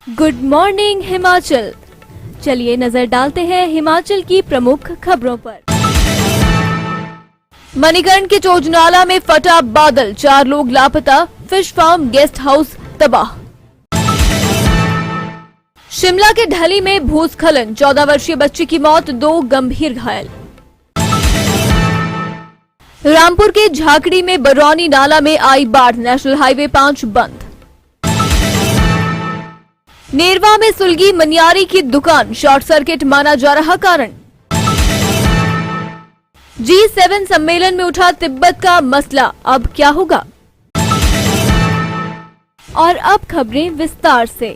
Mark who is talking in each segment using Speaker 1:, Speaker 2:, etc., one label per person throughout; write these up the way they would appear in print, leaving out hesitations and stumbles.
Speaker 1: Good morning Himachal. चलिए नजर डालते हैं हिमाचल की प्रमुख खबरों पर। मणिकर्ण के चोजनाला में फटा बादल, 4 लोग लापता, फिश फार्म गेस्ट हाउस तबाह। शिमला के ढली में भूस्खलन, 14 वर्षीय बच्चे की मौत, 2 गंभीर घायल। रामपुर के झाकड़ी में बरौनी नाला में आई बाढ़, नेशनल हाईवे 5 बंद। नेरवा में सुलगी मनियारी की दुकान, शॉर्ट सर्किट माना जा रहा कारण। G7 सम्मेलन में उठा तिब्बत का मसला, अब क्या होगा? और अब खबरें विस्तार से।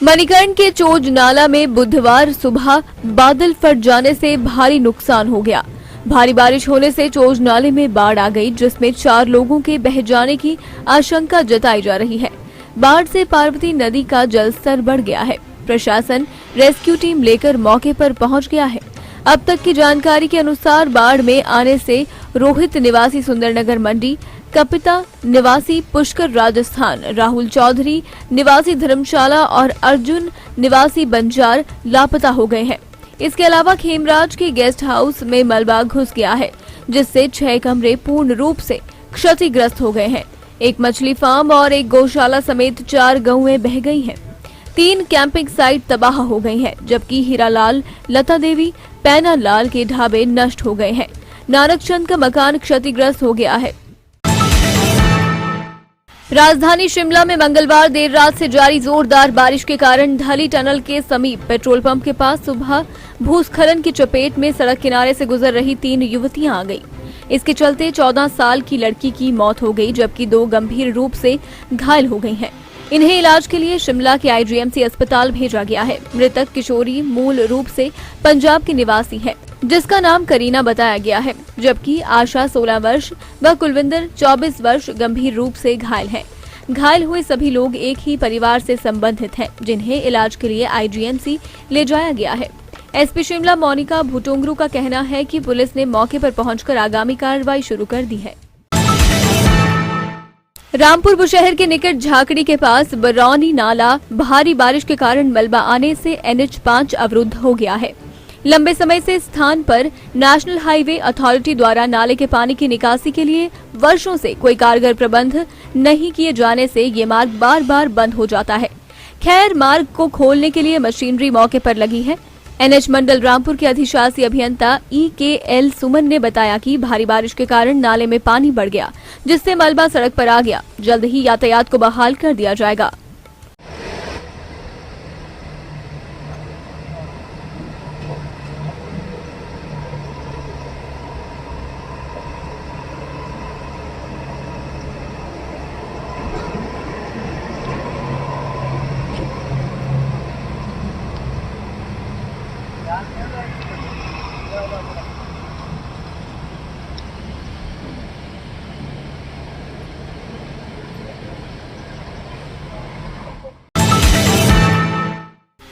Speaker 1: मणिकर्ण के चोज नाला में बुधवार सुबह बादल फट जाने से भारी नुकसान हो गया। भारी बारिश होने से चोज नाले में बाढ़ आ गई, जिसमें 4 लोगों के बह जाने की आशंका जताई जा रही है। बाढ़ से पार्वती नदी का जलस्तर बढ़ गया है। प्रशासन रेस्क्यू टीम लेकर मौके पर पहुंच गया है। अब तक की जानकारी के अनुसार बाढ़ में आने से रोहित निवासी सुंदरनगर मंडी, कपिता निवासी पुष्कर राजस्थान, राहुल चौधरी निवासी धर्मशाला और अर्जुन निवासी बंजार लापता हो गए हैं। इसके अलावा खेमराज के गेस्ट हाउस में मलबा घुस गया है, जिससे 6 कमरे पूर्ण रूप से क्षतिग्रस्त हो गए हैं। एक मछली फार्म और एक गौशाला समेत 4 गौएं बह गई हैं। 3 कैंपिंग साइट तबाह हो गई हैं, जबकि हीरालाल, लता देवी, पैना लाल के ढाबे नष्ट हो गए हैं। नानकचंद का मकान क्षतिग्रस्त हो गया है। राजधानी शिमला में मंगलवार देर रात से जारी जोरदार बारिश के कारण ढली टनल के समीप पेट्रोल पंप के पास सुबह भूस्खलन की चपेट में सड़क किनारे से गुजर रही 3 युवतियां आ गई। इसके चलते 14 साल की लड़की की मौत हो गई, जबकि 2 गंभीर रूप से घायल हो गई हैं। इन्हें इलाज के लिए शिमला के IGMC अस्पताल भेजा गया है। मृतक किशोरी मूल रूप से पंजाब की निवासी है, जिसका नाम करीना बताया गया है, जबकि आशा 16 वर्ष व कुलविंदर 24 वर्ष गंभीर रूप से घायल हैं। घायल हुए सभी लोग एक ही परिवार से संबंधित हैं, जिन्हें इलाज के लिए IGMC ले जाया गया है। SP शिमला मोनिका भुटोंगरू का कहना है कि पुलिस ने मौके पर पहुंचकर आगामी कार्रवाई शुरू कर दी है। रामपुर बुशहर के निकट झाकड़ी के पास बरौनी नाला भारी बारिश के कारण मलबा आने से NH 5 अवरुद्ध हो गया है। लंबे समय से स्थान पर नेशनल हाईवे अथॉरिटी द्वारा नाले के पानी की निकासी के लिए वर्षों से कोई कारगर प्रबंध नहीं किए जाने से ये मार्ग बार बार बंद हो जाता है। खैर, मार्ग को खोलने के लिए मशीनरी मौके पर लगी है। NH मंडल रामपुर के अधिशासी अभियंता EKL सुमन ने बताया कि भारी बारिश के कारण नाले में पानी बढ़ गया, जिससे मलबा सड़क पर आ गया। जल्द ही यातायात को बहाल कर दिया जाएगा।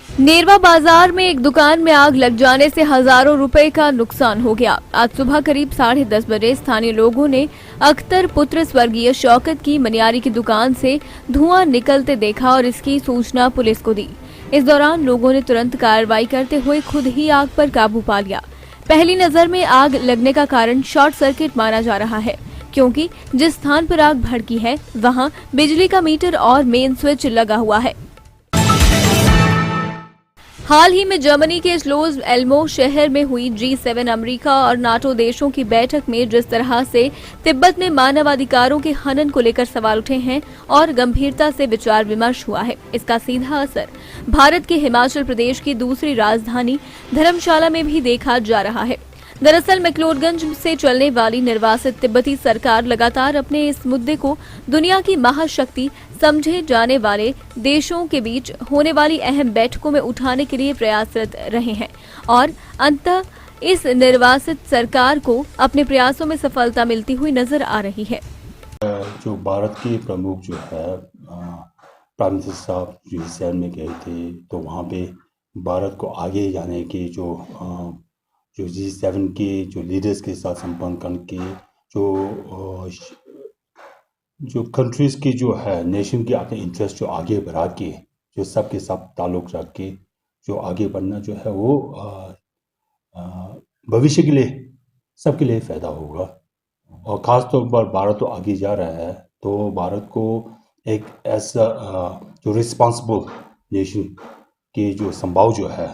Speaker 1: नेरवा बाजार में एक दुकान में आग लग जाने से हजारों रुपए का नुकसान हो गया। आज सुबह करीब 10:30 बजे स्थानीय लोगों ने अख्तर पुत्र स्वर्गीय शौकत की मनियारी की दुकान से धुआं निकलते देखा और इसकी सूचना पुलिस को दी। इस दौरान लोगों ने तुरंत कार्रवाई करते हुए खुद ही आग पर काबू पा लिया। पहली नजर में आग लगने का कारण शॉर्ट सर्किट माना जा रहा है, क्योंकि जिस स्थान पर आग भड़की है वहां बिजली का मीटर और मेन स्विच लगा हुआ है। हाल ही में जर्मनी के स्लोज एल्मो शहर में हुई G7 अमेरिका और नाटो देशों की बैठक में जिस तरह से तिब्बत में मानवाधिकारों के हनन को लेकर सवाल उठे हैं और गंभीरता से विचार विमर्श हुआ है, इसका सीधा असर भारत के हिमाचल प्रदेश की दूसरी राजधानी धर्मशाला में भी देखा जा रहा है। दरअसल मैक्लोडगंज से चलने वाली निर्वासित तिब्बती सरकार लगातार अपने इस मुद्दे को दुनिया की महाशक्ति समझे जाने वाले देशों के बीच होने वाली अहम बैठकों में उठाने के लिए प्रयासरत रहे हैं और अंततः इस निर्वासित सरकार को अपने प्रयासों में सफलता मिलती हुई नजर आ रही है।
Speaker 2: जो भारत के प्रमुख जो है प्राइम मिनिस्टर साहब G7 में गए थे, तो वहाँ पे भारत को आगे जाने के जो G7 के जो लीडर्स के साथ संपर्क करके जो जो कंट्रीज़ की जो है नेशन के अपने इंटरेस्ट जो आगे बढ़ा के जो सब के सब ताल्लुक़ रख के जो आगे बढ़ना जो है वो अ, भविष्य के लिए सबके लिए फ़ायदा होगा। और ख़ास तौर पर भारत तो आगे जा रहा है, तो भारत को एक ऐसा जो रिस्पॉन्सिबल नेशन के जो संभाव जो है,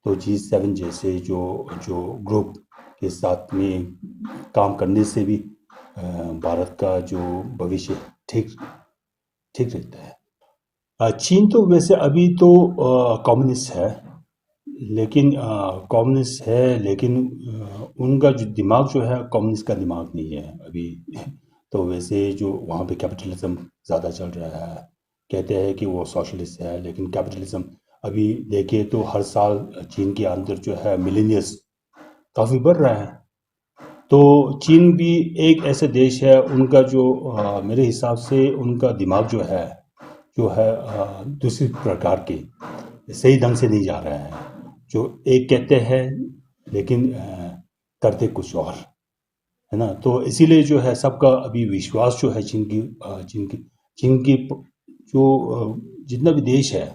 Speaker 2: तो G7 जैसे जो जो ग्रुप के साथ में काम करने से भी भारत का जो भविष्य ठीक ठीक रहता है। चीन तो वैसे अभी तो कम्युनिस्ट है, लेकिन कम्युनिस्ट है, लेकिन उनका जो दिमाग जो है कम्युनिस्ट का दिमाग नहीं है अभी। तो वैसे जो वहाँ पे कैपिटलिज्म ज़्यादा चल रहा है, कहते हैं कि वो सोशलिस्ट है, लेकिन कैपिटलिज्म अभी देखिए तो हर साल चीन के अंदर जो है मिलेनियर्स काफ़ी बढ़ रहा है। तो चीन भी एक ऐसे देश है, उनका जो मेरे हिसाब से उनका दिमाग जो है दूसरी प्रकार के सही ढंग से नहीं जा रहा है। जो एक कहते हैं लेकिन करते कुछ और, है ना? तो इसीलिए जो है सबका अभी विश्वास जो है जो जितना भी देश है,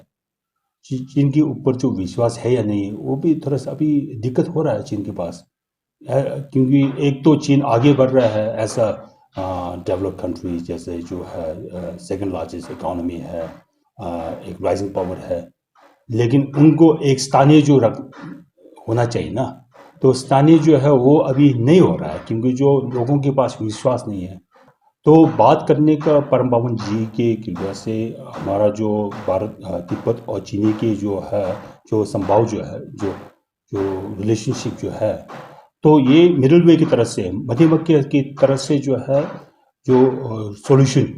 Speaker 2: चीन के ऊपर जो विश्वास है या नहीं, वो भी थोड़ा सा अभी दिक्कत हो रहा है चीन के पास। क्योंकि एक तो चीन आगे बढ़ रहा है एज अ डेवलप्ड कंट्री, जैसे जो है सेकंड लार्जेस्ट इकोनॉमी है, एक राइजिंग पावर है, लेकिन उनको एक स्थानीय जो रख होना चाहिए ना, तो स्थानीय जो है वो अभी नहीं हो रहा है क्योंकि जो लोगों के पास विश्वास नहीं है। तो बात करने का परम पावन जी के कृपा से हमारा जो भारत तिब्बत और चीनी की जो है जो संभाव जो है जो जो रिलेशनशिप जो है, तो ये मिडिल वे की तरफ से मध्यमक्य की तरफ से जो है जो सॉल्यूशन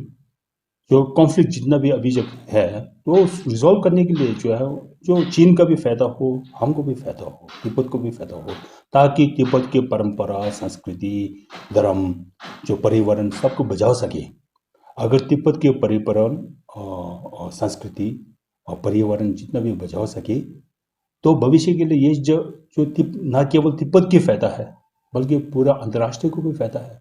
Speaker 2: जो कॉन्फ्लिक्ट जितना भी अभी जब है तो रिजॉल्व करने के लिए जो है जो चीन का भी फायदा हो, हमको भी फायदा हो, तिब्बत को भी फायदा हो, ताकि तिब्बत की परंपरा, संस्कृति, धर्म, जो पर्यावरण सबको बचा सके। अगर तिब्बत के पर्यावरण और संस्कृति और पर्यावरण जितना भी बचा सके, तो भविष्य के लिए ये जो जो न केवल तिब्बत की फायदा है, बल्कि पूरा अंतर्राष्ट्रीय को भी फायदा है।